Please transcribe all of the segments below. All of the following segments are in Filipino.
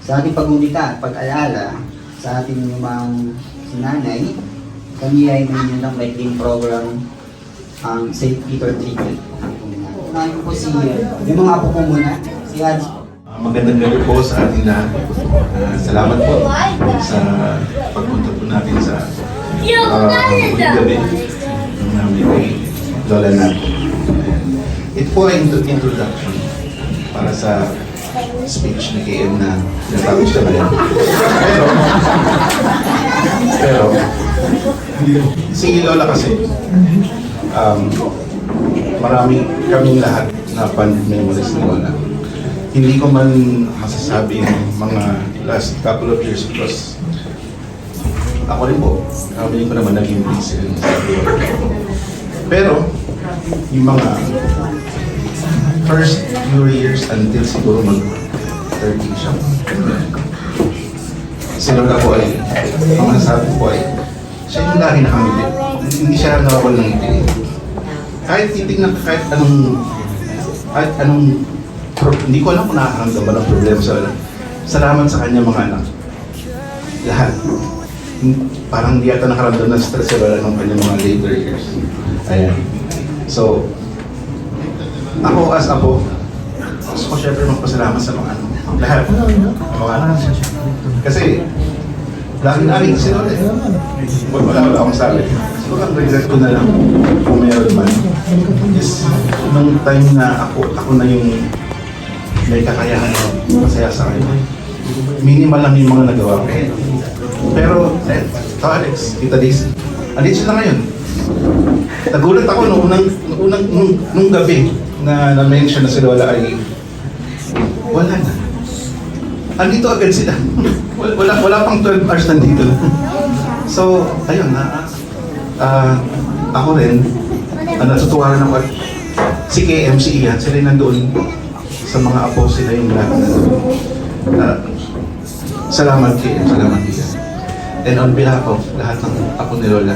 Sa ating paggunita at pag-alala sa ating lumang sinanay, kami ay may ng maikling program ang St. Peter Tribute. Unahin ko po yung mga apo ko muna, si Hans. Magandang gabi po sa ating lahat. Salamat po sa pagpunta po natin sa gabi ng namin kay Lola natin. Ito po ay introduction para sa speech ni KM na natapos na ngayon. Pero, si Lola kasi, marami kaming lahat na fond memories ni Lola. Hindi ko man masasabi yung mga last couple of years because ako rin po, hindi ko naman naging busy sa buhay. Pero, yung mga first few years until siguro mag-30 siya. Si Lola po ay, ang masasabi po ay, siya yung lagi nakangiti. Hindi siya nawawal ng ngiti. Kahit titignan ka kahit anong hindi ko alam kung nakakaramdam ba ng problema sa wala. Salamat sa kanya mga anak. Lahat. Parang hindi ata nakaramdam ng stress sa wala ng kanyang mga later years. Ayan. So, ako as apo, gusto ko syempre magpasalamat sa mga anak. Lahat. Mga anak. Kasi, lagi namin kasi noon eh. Wala akong sabi. So, ang regret ko na lang kung meron man. Is, nung time na ako na yung may kakayahan na masaya sa kanya. Minimal lang yung mga nagawa ko. Pero, Alex, Tita Daisy, andito sila ngayon. Nagulat ako nung gabi na na-mention na si Lola ay wala na. Andito agad sila. Wala pang 12 hours nandito. So, ayun na. Ako rin, natutuwa rin ako at si KM, si Ian, sila nandoon sa mga apo sila yung lahat na salamat KM, salamat Ian. And on behalf of lahat ng apo ni Lola,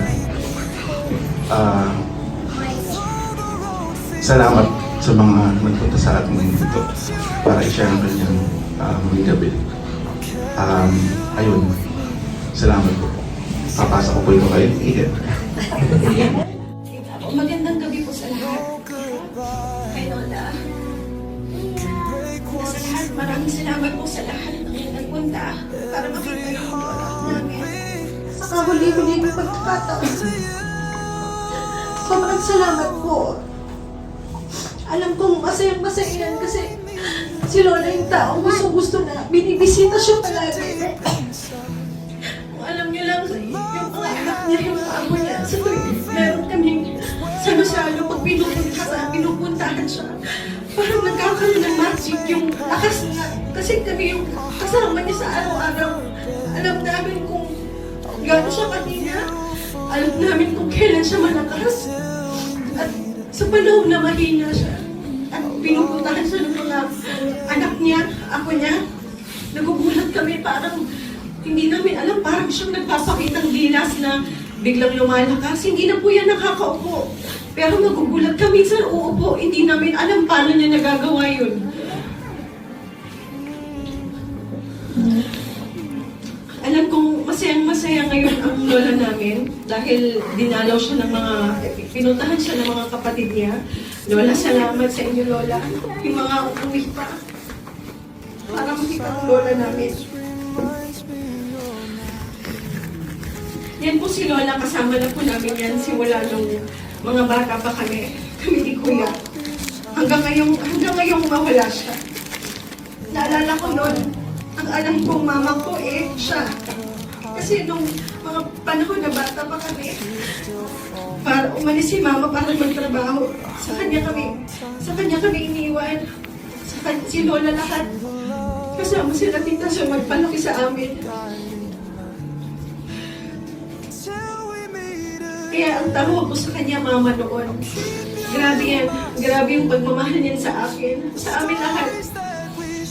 salamat sa mga nagpunta sa atin ngayon dito para i-share ang kanyang mga gabi. Ayun, salamat po. Papasok ko po ito kayo. Iyan. Magandang gabi po sa lahat. Kay Lola. Sa lahat, maraming salamat po sa lahat ng nagpunta para makita yung Lola namin. Sa kahuli-huli ng pagkakataon. Sobrang salamat po. Alam kong masayang-masaya yan kasi si Lola yung taong gusto na binibisita siya palagi. Kung alam niyo lang, yung mga anak niya, yung mga amo niya, sa tuwing meron kaming salo-salo pag pinupuntahan siya. Parang nagkakaroon ng magic yung lakas niya. Kasi kami yung kasama niya sa araw-araw. Alam namin kung gaano siya kanina. Alam namin kung kailan siya malakas. At sa panahon na mahina siya, at pinupuntahan siya ng mga anak niya, ako niya, nagugulat kami, parang hindi namin alam, parang siyang nagpapakitang gilas na biglang lumalakas. Hindi na po yan nakakaupo. Pero nagugulat kami sa uupo, hindi namin alam paano niya nagagawa yun. Alam kong masayang-masaya ngayon ang lola namin dahil dinalaw siya ng mga, pinuntahan siya ng mga kapatid niya. Lola, salamat sa inyo, Lola. Yung mga umuwi pa para makita ang lola namin. Yan po si Lola, kasama na po namin yan simula nung mga bata pa kami ni Kuya. Hanggang ngayong mawala siya. Naalala ko noon, ang alam kong mama ko siya. Kasi nung mga panahon na bata pa kami, para umalis si mama para magtrabaho, sa kanya kami iniwan. Si Lola lahat. Kasama sila tita siya magpalaki sa amin. Kaya ang tawag ko sa kanya mama noon. Grabe yan. Grabe yung pagmamahal niyan sa akin. Sa amin lahat.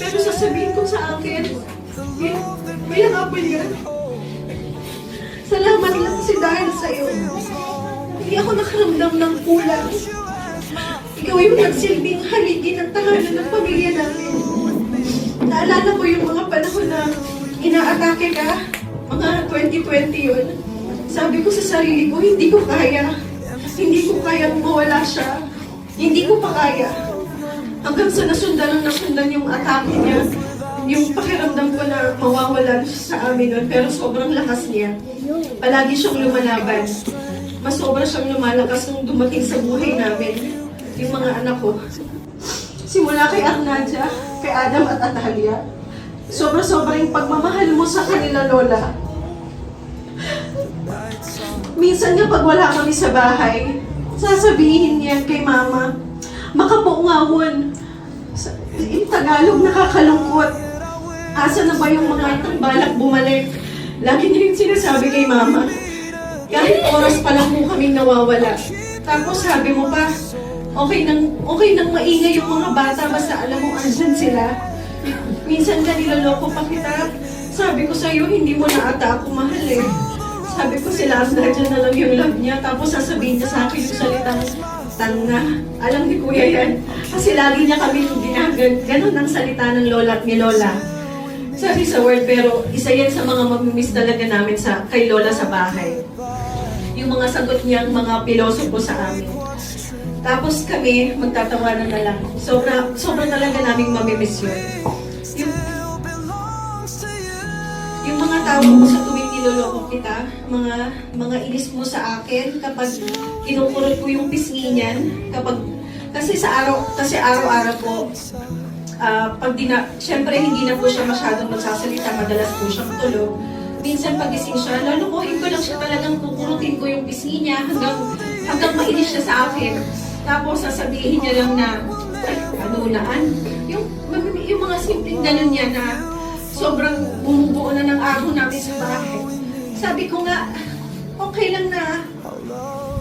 Pero sasabihin ko sa akin, may apple yan. Salamat lang kasi dahil sa'yo. Hindi ako nakaramdam ng kulang. Ikaw yung nagsilbing haligi ng tahanan ng pamilya namin. Naalala ko yung mga panahon na inaatake ka, mga 2020 yun, sabi ko sa sarili ko, hindi ko kaya. Hindi ko kayang mawala siya. Hindi ko pa kaya. Hanggang sa nasundan yung atake niya, yung pakiramdam ko na mawawalan siya sa amin nun, pero sobrang lakas niya. Palagi siyang lumalaban. Mas sobra siyang lumalakas nung dumating sa buhay namin, yung mga anak ko. Simula kay Arnadia, kay Adam at Atalia, sobra-sobra yung pagmamahal mo sa kanila, Lola. Minsan nga pag wala kami sa bahay, sasabihin niya kay Mama, makapungawan. Yung Tagalog nakakalungkot. Asa na ba yung mga itang balak bumalik? Lagi niya yung sinasabi kay Mama. Kahit oras pa lang po kaming nawawala. Tapos sabi mo pa, okay nang maingay yung mga bata basta alam mo andyan sila. Minsan ka niloloko pa kita. Sabi ko sa'yo, hindi mo na ata ako mahal eh. Sabi ko sila, nandiyan na lang yung love niya. Tapos sasabihin niya sa akin yung salitang tanga. Alam ni Kuya yan. Kasi lagi niya kami ganun ang salita ng lola at ni Lola. Sabi sa word, pero isa yan sa mga mamimiss talaga namin kay Lola sa bahay. Yung mga sagot niyang mga pilosopo sa amin. Tapos kami, magtatawanan na lang. Sobra talaga naming mamimiss yun. Yung mga tawag mo sa tuwing niloloko kita, mga inis mo sa akin kapag kinukurot ko yung pisngi niyan, kasi araw-araw po, syempre hindi na po siya masyadong magsasalita, madalas po siyang tulog. Minsan pagising siya, lulukuhin ko lang siya talagang kukurutin ko yung pisngi niya hanggang mainis siya sa akin. Tapos sasabihin niya lang na, naan. Yung mga simpleng ganun niya na sobrang bumubuo na ng araw namin sa bahay. Sabi ko nga, okay lang na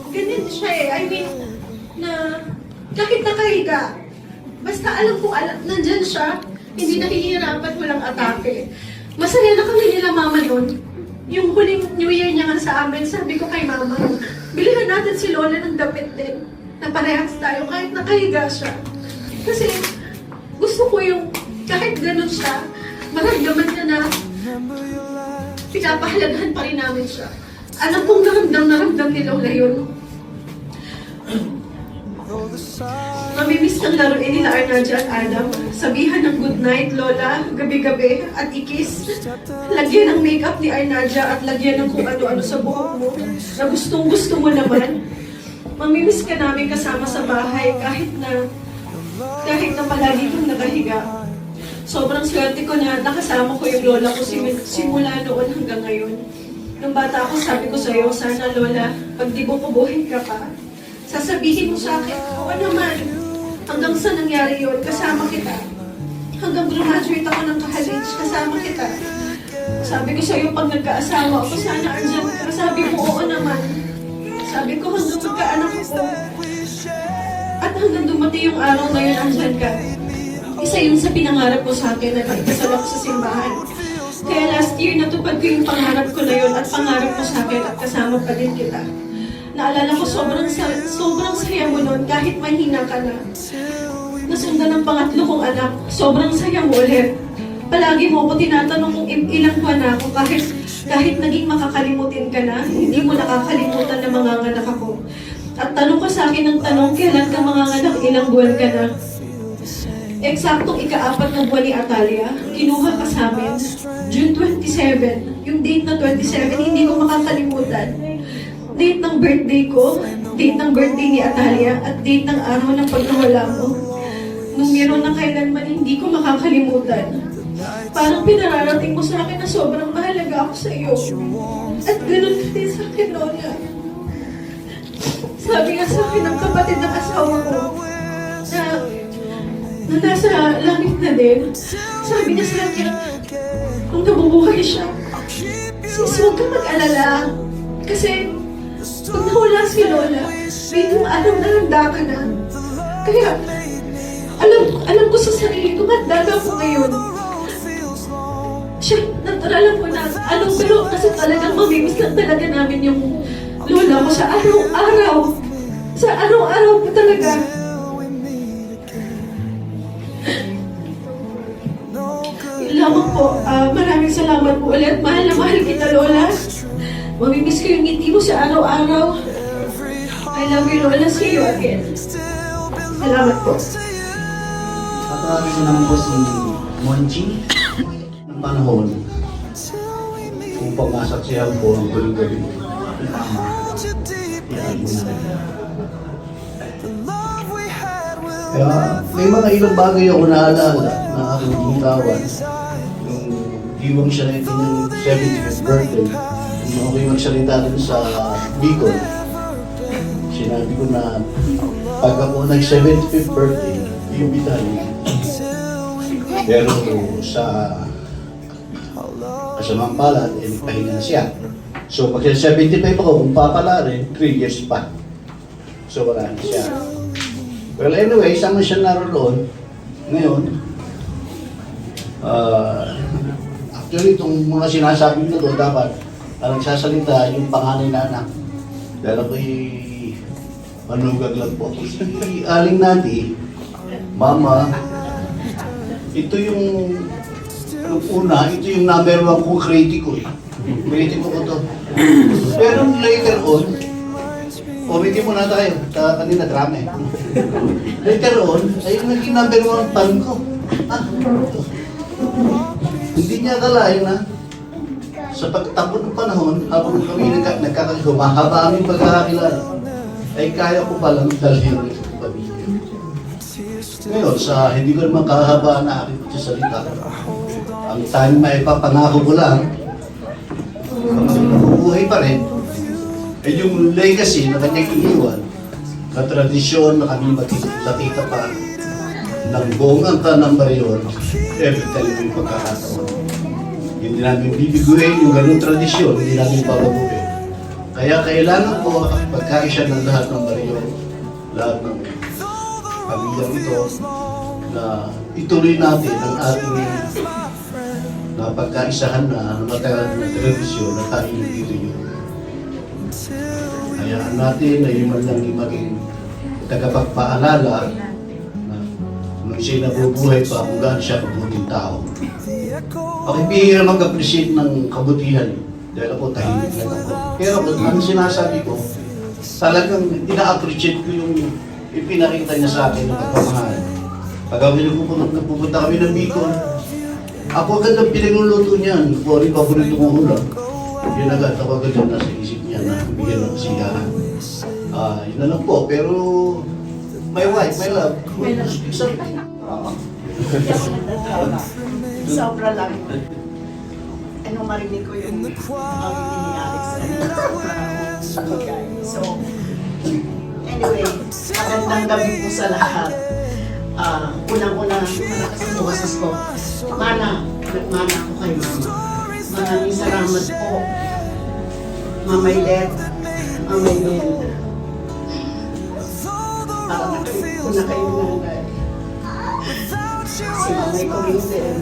ganyan siya eh. I mean, na kahit nakahiga, basta alam ko, nandyan siya, hindi nahihirapan, walang atake. Masaya na kami nila Mama nun. Yung huling New Year niya nga sa amin, sabi ko kay Mama, bilihan natin si Lola ng damit din, na parehas tayo kahit nakahiga siya. Kasi gusto ko yung kahit ganun siya, maramdaman niya na pinapahalagahan pa rin namin siya. Alam kong naramdam ni Lola yun. Mamimiss ng laruin nila Arnadia at Adam. Sabihan ng good night, Lola, gabi-gabi, at ikis. Lagyan ng makeup ni Arnadia at lagyan ng kung ano-ano sa buhok mo na gustong-gusto mo naman. Mamimiss ka namin kasama sa bahay kahit na palagi kang nakahiga. Sobrang swerte ko na nakasama ko yung lola ko simula noon hanggang ngayon. Nung bata ako, sabi ko sa'yo, sana Lola, pag dibukubuhin ka pa, sasabihin mo sa akin, oo naman, hanggang sa nangyari yun, kasama kita. Hanggang graduate ako ng college, kasama kita. Sabi ko sa'yo, pag nagkaasawa ako, sana andyan ka. Sabi mo, oo naman. Sabi ko, hanggang magkaanak ako. At hanggang dumating yung araw na yun, andyan ka. Isa yun sa pinangarap ko sa akin na ikasal ako sa simbahan. Kaya last year, natupad ko yung pangarap ko na yun at pangarap ko sa akin at kasama pa din kita. Naalala ko, sobrang saya mo nun kahit mahina ka na. Nasundan ng pangatlo kong anak, sobrang saya mo ulit. Palagi mo ako tinatanong kung ilang buwan na ako kahit naging makakalimutin ka na, hindi mo nakakalimutan na manganganak ako. At tanong ka sa akin ng tanong, kailan ka manganganak, ilang buwan ka na. Eksaktong ika-4 na buwan ni Atalia, kinuha ka sa amin, June 27. Yung date na 27, hindi ko makakalimutan. Date ng birthday ko, date ng birthday ni Atalia, at date ng araw ng pagkawala mo. Nung meron ng kailanman, hindi ko makakalimutan. Parang pinararating mo sa akin na sobrang mahalaga ako sa iyo. At ganun din sa akin, Lola. Sabi nga sa akin ng kapatid ng asawa ko, na nasa langit na din, sabi niya sa akin, kung nabubuhay siya, sis, huwag kang mag-alala. Kasi, pag nawala si Lola, may alam na handa ka na. Kaya, alam ko sa sarili ko, magdala ko ngayon. Siya, nataralan ko na, pero kasi talagang mamimiss lang talaga namin yung Lola ko sa araw-araw. Sa araw-araw po talaga. lamang po, maraming salamat po ulit. Mahal na mahal kita, Lola. Mamimiss ko yung ngiti mo sa araw-araw. I love you, Lola. See you again. Salamat po. Patawarin ko naman po si Monchi. Ng panahon, kung pamasaksihan ko ang galing-galing ko, kaya may mga ilang bagay ako naalala na aking binitawan. Yung diwang siya na ito ng 75th birthday, nung ako'y magsalita rin sa Bicol, sinabi ko na pag ako nag-75th birthday, iimbitahin. Pero sa kasamang palad, pahinga na siya. So pag 75 ako, kung papala rin, 3 years pa. So wala na siya. Well anyway, sama siya naroon. Ngayon, actually itong mga sinasabi nito doon, dapat nagsasalita yung panganay na anak. Dahil ako'y manugag lang po. Si Aling Nati, Mama, ito yung una, ito yung number 1 kong kritiko eh. Kritiko ko to. Pero later on, umitin muna tayo. Kanina drama eh. Later on, ay yung naging number 1 fan ko. Hindi niya akalain na sa pagtapon ng panahon, habang kami humahaba aming pagkakakilala, ay kaya ko palang dalhin sa pamilya. Ngayon, sa hindi ko naman kahabaan na aking pagsasalita, ang time maipapangako ko lang, kung mabubuhay pa rin, ay yung legacy na kanyang iniwan, na tradisyon na kami matita pa ng buong angka ng Barion, every time may pagkakataon. Hindi namin bibiguin yung ganung tradisyon, hindi namin papabuhin. Kaya kailangan ko pagkaisya ng lahat ng Barion, lahat ng pamilyang ito, na ituloy natin ang ating na pagkaisahan na matagal na tradisyon na tayo nagtituloy. Hayaan natin na yung man lang maging tagapagpaalala na nung siya'y nabubuhay pa kung gaano siya kabuting tao. Ako'y bihira mag-appreciate ng kabutihan dahil ako tahimik lang ako. Pero ang sinasabi ko, talagang ina-appreciate ko yung ipinakita niya sa akin ng pagpamahal. Pag pupunta kami ng Bicol, ako agad ang pinagluluto niyan. Kung ano yung paborito kong ulam, yun agad ako agad yung nasa isip niya na bigyan ng kasiyahan. Yun na lang po, pero my wife, my love, Sobra lang. Ano marinig ko yung ni Alex. So, anyway, magandang gabi po sa lahat. Unang-una, malakas ang boses ko. Nagmana ako kay Mama. Maraming salamat po. Mamay Let, Mamay Lel. Para nakita ko na kayo nanay. Si Mamay ko rin din.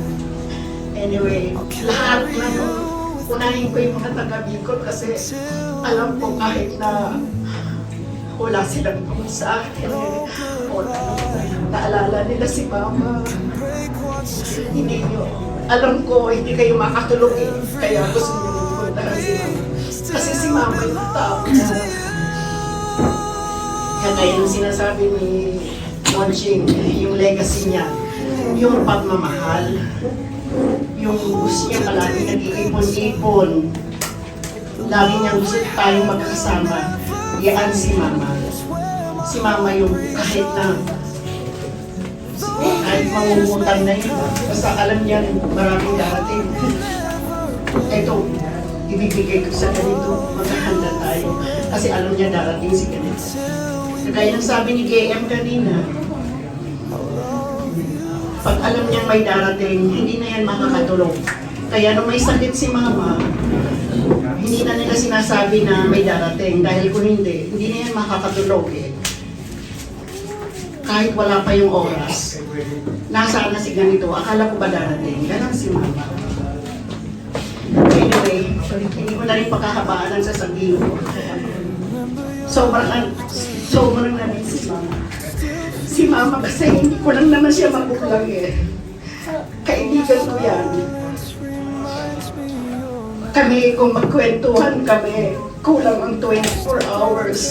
Anyway, lahat ng unahin ko yung mga taga-Bicol kasi alam ko kahit na wala silang tungkol sa akin. O naalala nila si Mama. Hindi nyo, alam ko hindi kayo makatulog eh. Kaya gusto nyo puntahan si Mama. Kasi si Mama yung tao na kaya yung sinasabi ni Monching, yung legacy niya, yung pagmamahal, yung gusto niya palagi nag-iipon-ipon, lagi niya gusto tayong magkasama. Yan si Mama. Si Mama yung kahit mangungutang na yun, basta alam niya maraming darating. Ito, ibibigay ko sa ganito, maghahanda tayo. Kasi alam niya darating si ganito. Kaya nang sabi ni GM kanina, pag alam niya may darating, hindi na yan makakatulog. Kaya nung may sakit si Mama, hindi na nila sinasabi na may darating. Dahil kung hindi na yan makakatulog eh. Kahit wala pa yung oras, nasaan na si ganito, akala ko ba darating? Ganon si Mama. Anyway, hindi ko na rin pagkahabaan ang sasabihin ko. Sobrang namin si Mama. Si Mama kasi hindi ko lang naman siya magulang eh. Kaibigan ko yan. Kami, kung magkwentuhan kami, kulang ang 24 hours.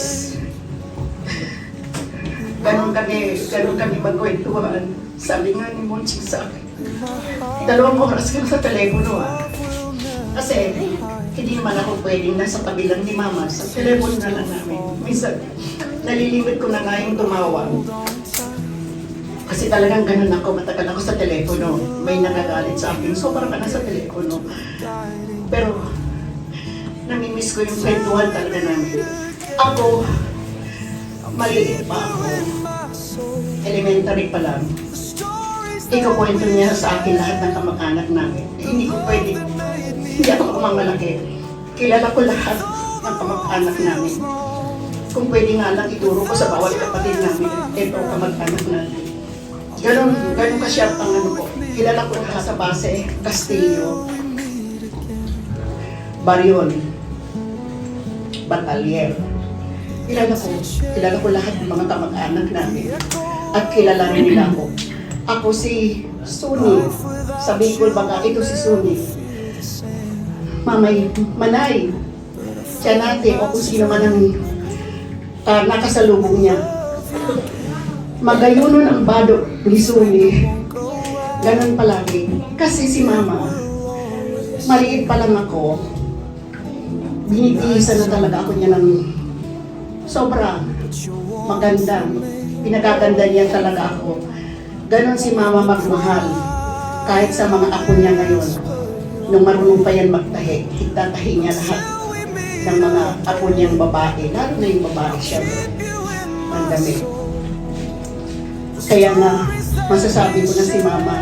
Ganon kami magkwentuhan. Sabi nga ni Monching sa akin, 2 oras ka na sa telepono Kasi hindi naman ako pwedeng nasa tabi lang ni Mama. Sa telepono na lang namin. Minsan, nalilimit ko na nga yung tumawag. Kasi talagang ganun ako, matagal ako sa telepono. May nagagalit sa akin, so parang ka na sa telepono. Pero, namimiss ko yung kwentuhan talaga namin. Ako, maliit pa ako. Elementary pa lang. Ikukwento niya sa akin lahat ng kamag-anak namin. Hindi ko pwede. Hindi ako kumamalaki. Kilala ko lahat ng kamag-anak namin. Kung pwede nga lang ituro ko sa bawat kapatid namin, ito kamag-anak namin. Ganon ka-sharp ang ano ko. Kilala ko lahat sa base, Castillo, Barion, Batalier. Kilala ko lahat ng mga kamag-anak namin. At kilala rin nila ako. Ako si Suni. Sa Bicol baga, ito si Suni. Mamay, Manay, Tiyanate, o kung sino man ang nakasalubong niya. Magayunon ang bado ni Suni. Ganon palagi. Kasi si Mama, maliit pa lang ako, binitisan na talaga ako niya ng sobra maganda. Pinagaganda niya talaga ako. Ganon si Mama magmahal. Kahit sa mga apo niya ngayon, nung marunong pa yan magtahi, itatahi niya lahat ng mga apo niyang babae. Lalo na yung babae siya. Ang dami. Kaya nga, masasabi ko na si Mama,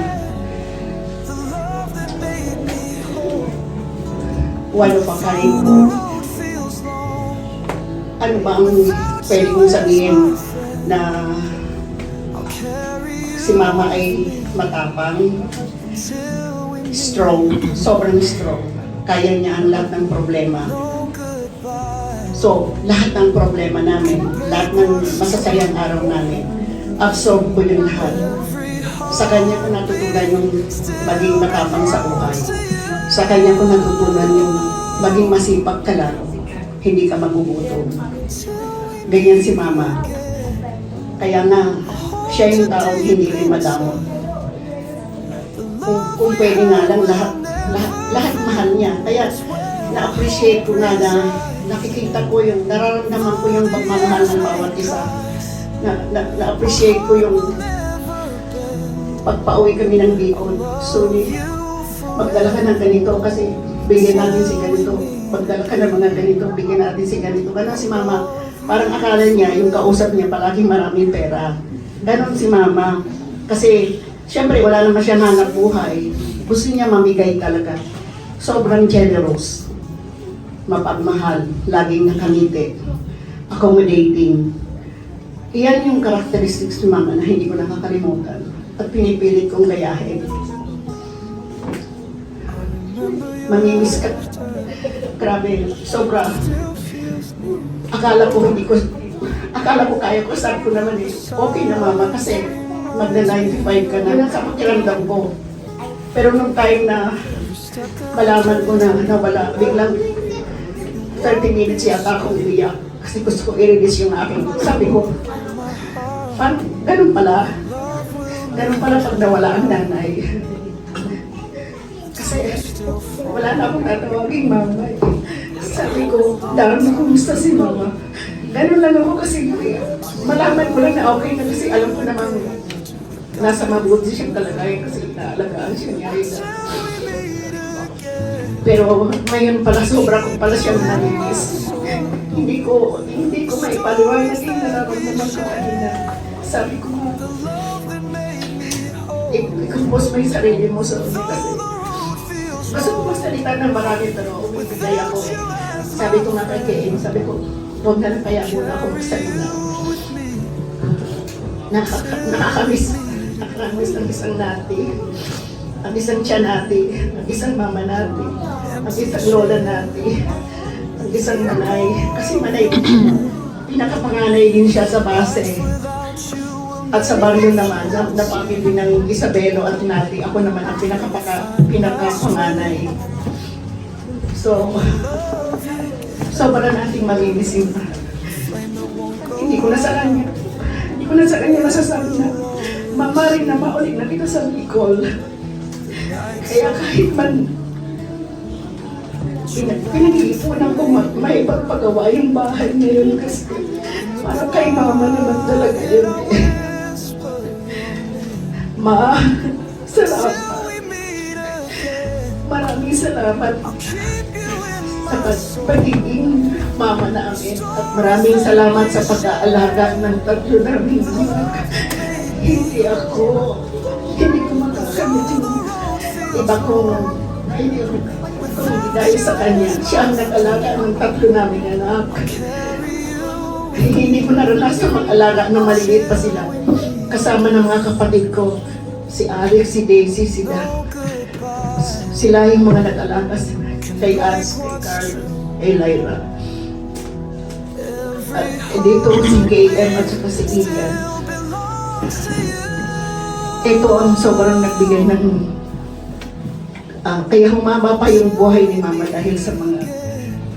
walo pa kain ko. Ano ba ang pwede kong sabihin na si Mama ay matapang, strong, sobrang strong. Kaya niya ang lahat ng problema. So, lahat ng problema namin, lahat ng masasayang araw namin, absorb ko yung lahat. Sa kanya ko natutunan yung maging matapang sa buhay. Sa kanya ko natutunan yung maging masipag ka lang, hindi ka magugutom. Ganyan si Mama. Kaya nga, siya yung taong hindi rin madamot. Kung pwede nga lang, lahat mahal niya. Kaya na-appreciate ko nga na nakikita ko yung, nararamdaman ko yung pagmamahal ng bawat isa. Na-appreciate ko yung pagpa-uwi kami ng Bicol. So, magdala ka ng ganito kasi bigyan natin si ganito. Magdala ka ng mga ganito, bigyan natin si ganito. Ganon si Mama. Parang akala niya, yung kausap niya palaging maraming pera. Ganon si Mama. Kasi, siyempre, wala naman siya hanap buhay. Gusto niya mamigay talaga. Sobrang generous. Mapagmahal. Laging nakangiti. Accommodating. Iyan yung characteristics ni Mama na hindi ko nakakalimutan. At pinipilit kong gayahin. Mamimiss ka. Grabe. Sobra. Akala ko kaya ko. Sabi ko naman okay na Mama kasi magna-95 ka na. Yun ang kapakiramdam ko. Pero nung time na malaman ko na nawala, biglang 30 minutes yata akong umiyak. Kasi gusto ko i-release yung aking. Sabi ko, parang ganun pala. Ganun pala pag nawala ang nanay. Kasi wala na akong tatawaging Mama. Sabi ko, dami kumusta si Mama. Ganun lang ako kasi malaman ko lang na okay na kasi alam ko naman nasa mabuti siyang kalagayan kasi naalagaan siya niya. Pero ngayon pala sobra ko pala siyang naninis. Hindi ko maipaliwanag yung nararamdaman ko kanina. Sabi ko, i-compose mo yung sarili mo sa ulit kasi gusto ko magsalita ng marami pero umibigay ako. Sabi ko nga kay Kim, sabi ko, huwag na lang kaya muna ako magsalita. Nakakamiss ng isang nati, ang isang tiya nati, ang isang mama nati, ang isang lola nati, ang isang manay. Kasi manay, pinakapanganay din siya sa base. At sa baryo naman, na pamilya ng Isabelo at Nati, ako naman ang pinakapanganay. So, sobra nating mamimisin. Hindi ko na sa kanya masasabi na mamarin na maulit na kita sa Bicol. Kaya kahit man pinag-iipunan ko may pagpagawa yung bahay ngayon kasi parang kay mama naman talaga yun eh. Ma, salamat. Maraming salamat sa pagiging mama namin at maraming salamat sa pag-aalaga ng tatlo namin anak. Hindi ko makakamit yung iba kong hindi dahil sa kanya. Siya ang nag-alaga ng tatlo namin anak. Hindi ko naranasan mag-alaga nung maliliit pa sila. Kasama ng mga kapatid ko, si Alex, si Daisy, si Dan. Sila yung mga nag-alaga kay Alex, kay Carl, kay Lyra. At dito si KM at saka si Ian. Ito ang sobrang nagbigay ng kaya humaba pa yung buhay ni Mama dahil sa mga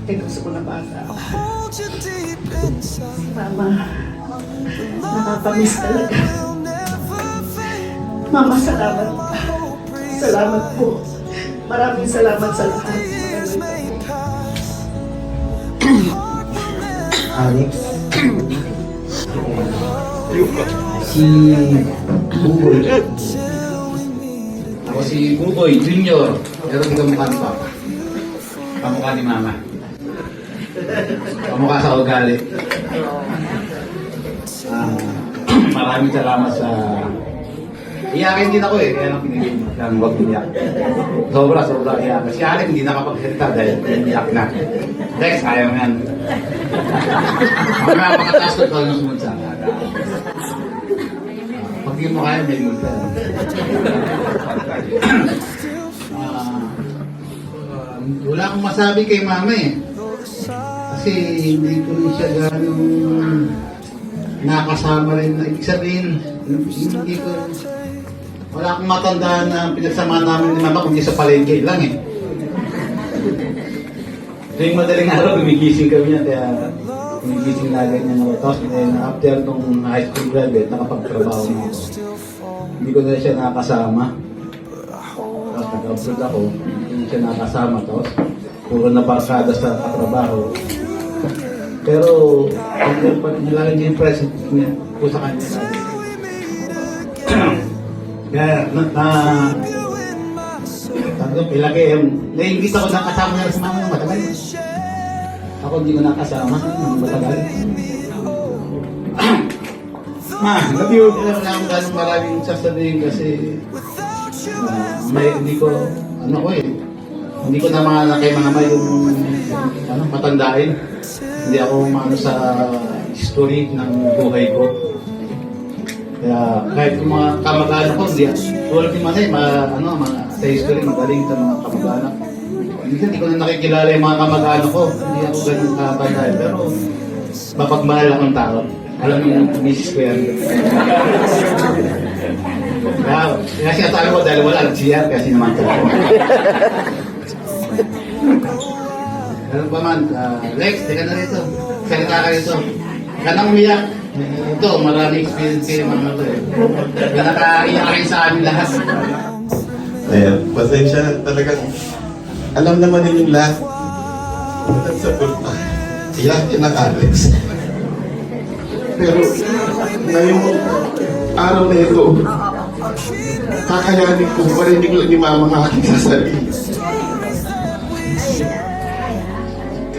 tinuso ko na bata. Mama, nakapamiss talaga. Mama, salamat. Salamat po. Maraming salamat sa lahat. Alex. Si Bugoy. Ako si Buboy Junior, pero hindi kamukha ni Papa. Kamukha ni Mama. Kamukha sa ugali. Maraming salamat sa... Iyakin din ako eh, kaya lang pinigil mo lang huwag umiyak. Sobra iyak. Si Alec hindi nakapagsalita dahil iyak na. Lex, ayaw nga. Mamaya makataas ko ito yung sumunod sa akin. Pag di mo kaya, may multa. Wala akong masabi kay Mama eh. Kasi hindi ko rin siya gano'ng nakasama rin. Ibig sabihin, hindi ko... Wala akong matandaan na pinagsama namin ni Mama kundi sa palengke lang eh. Tuwing madaling araw, gumigising kami niya, kaya gumigising lagi niya ako. Tapos after nung high school graduate, nakapagtrabaho na ako. Hindi ko na siya nakasama. Tapos nag-abroad ako, hindi siya nakasama. Tapos puro na barkada sa katrabaho. Pero, nilagay niya yung present niya po sa kanya. Kaya, ilagay yung, naiingit ako na kasama niya sa mama ng matagal. Ako hindi ko nakasama ng matagal. Ma, love you. Wala akong ganong maraming sasabihin kasi hindi ko, hindi ko na mga kay mga may yung matandain. Hindi ako maano sa history ng buhay ko. Kaya kahit yung mga kamag-anak ko, tulad ni Manay, sa history magaling sa mga kamag-anak. Hindi ko na nakikilala yung mga kamag-anak ko. Hindi ako ganun kabanay. Pero mapagmahal akong tao. Alam yung misis ko yan. Kaya sinasabi ko dahil wala nag-CR kasi naman ko. Ano ba man, Lex, teka na rito. Salita ka rito. Ka nang umiyak. Ito, maraming experience kayo mga ito eh. Nakaiyak rin sa amin lahat. Ayan, pasensya na talagang alam naman ninyong lahat. At sa punta, iyakin ng Alex. Pero ngayong araw na ito, kakayanin ko marinig lang ni Mama ang aking sasabihin.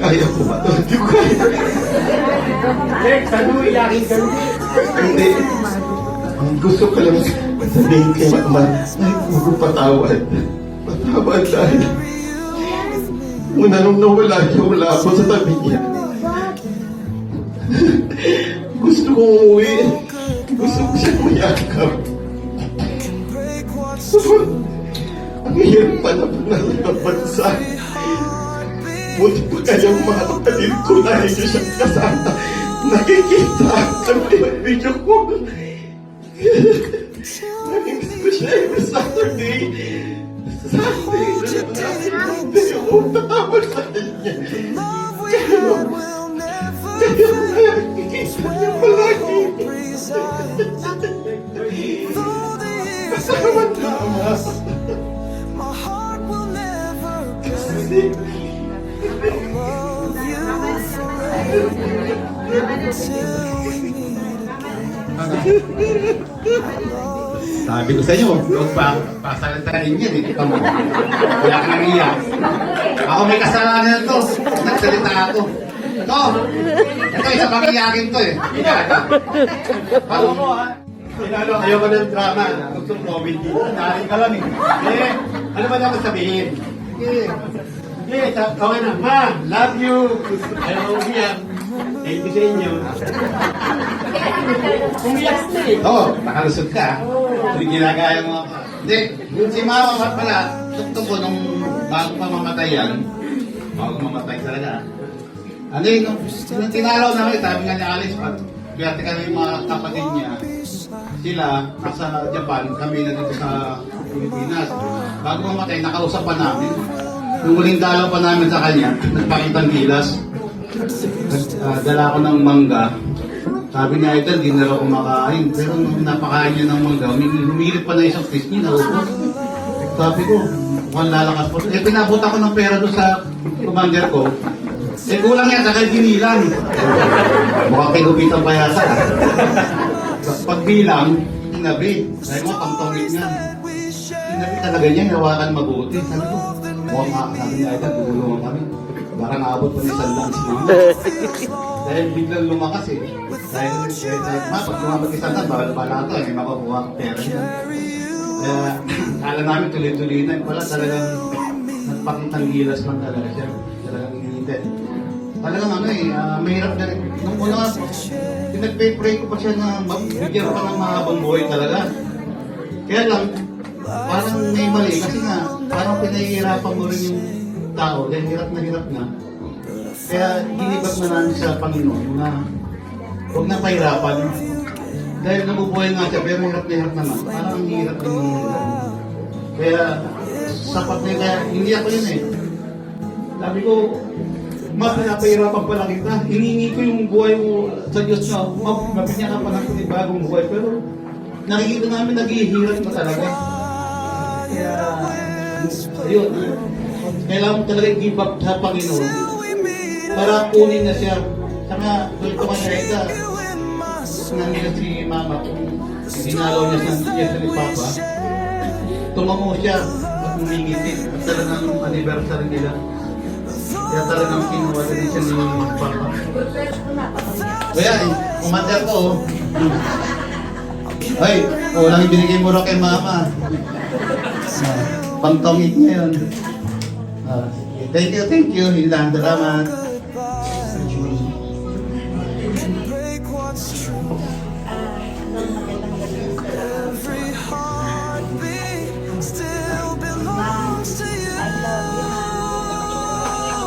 Kaya ko ba ito? Hindi ko kaya. Hindi. Ang gusto ko lang sabihin kay Mama, ay puro patawad. Patawad dahil muna nung nawala siya, wala ako sa tabi niya. Gusto kong umuwi. Gusto ko siya mayakap. Ang hirap pa na sa bansa. Buti pa kayang mga kapatid ko na hindi siya kasama. Nakikita kami ng video call. Nakikita ko siya every Saturday. Saturday ako tatawag sa kanya. Kaya nakikita niya palagi. Kasama tama. Sabi ko sa inyo, huwag pasalitahin yan eh. Kita mo. Wala ka nang iyak. Ako may kasalanan ito. Nagsalita ako. Ito, isa pang iyakin to eh. Ako mo ha. Lalo, ayoko ng drama. Gusto ng comedy. Narin ka lang eh. Ano ba naman sabihin? Okay na. Ma, love you. Ayaw ko umiyak. Thank you sa inyo. Umiyak na eh. Oo, nakalusot ka. Hindi ginagaya mo ako. Hindi, yung si Mama pala, tuktok ko nung bago pa mamatay yan. Bago mamatay talaga. Ano yun, nung tinalaw na rin, sabi nga ni Alice, biyate ka na yung mga kapatid niya. Sila, nasa Japan, kami na dito sa Pilipinas. Bago mamatay, nakausap pa namin. Nung huling dalaw pa namin sa kanya, nagpakitang gilas. Dala ko ng mangga. Sabi niya, ito, hindi na raw kumakain. Pero nung napakain niya ng mangga, humigilip pa na isang piece niya, naubos. Sabi ko, mukhang lalakas po. Pinabuta ko ng pera doon sa commander ko. Kulang yan, sa kay ginilang. Mukhang kinubitan pa yata. Pagbilang, tinabi. Sabi mo, pangtongit niya. Tinabi talaga niya, hawakan mabuti. Sabi ko, mukhang sabi niya, ito, tutulungan kami. Parang abot pa ni Sandang si Mama. Dahil biglang lumakas eh. Dahil pag lumakas si Sandang, bala ito, may makakuha ang pera niya. Kaya, kala namin tuloy-tuloy na. Wala talagang nagpakitang gilas man talaga siya. Talagang iniintay. Talagang ano eh, mahirap na rin. Nung una, pinag-pray ko pa siya na bigyan pa ng mahabang buhay talaga. Kaya lang, parang may mali kasi nga, parang pinahihirapan mo rin yung tao dahil hirap na. Kaya ginibag na namin sa Panginoon na huwag na pahirapan. Dahil nabubuhay nga siya, pero hirap naman. Parang ang hirap din yung kaya sapat na kaya hindi ako yun eh. Sabi ko, pinapahirapan pala kita. Hiningi ko yung buhay mo sa Diyos na mapinyakan pa ng bagong buhay. Pero nakikita namin naghihirap na talaga. Kaya, ayun. Kailangan mo talaga i-give up sa Panginoon para kunin na siya. Saka, doon ko manahita, nandito si Mama, kung dinalaw niya sa ni Papa, tumango siya at umingiti. At talagang anniversary nila. Kaya talagang kinuha din siya ni Papa. Kaya, kumander ko. Ay, walang ibinigay mo rin kay Mama. Pangtongit niya yun. Thank you. Hilang, salamat.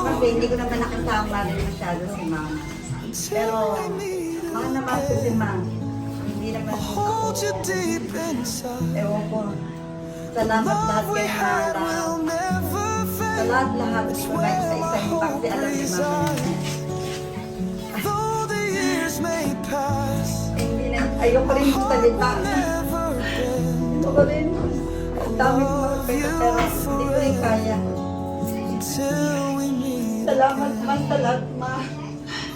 Kasi hindi ko naman nakasama rin masyado si Mama. Pero, mahal na mahal ko si Mama. Hindi naman ako. Ewan ko. Salamat lahat kayo na sa lahat-lahat ko na isa-isa yung pagsi alam ni Mama. Hindi na, ayoko rin magsalita. Ayoko rin. Ang dami ko magpapita pero hindi ko rin kaya. Salamat man sa lahat, Ma.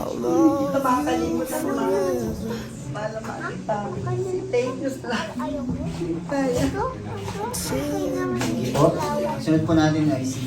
Hindi kita makakalimutan, Ma. Malaman kita. Thank you sa lahat. Kaya. Sunod po natin ay si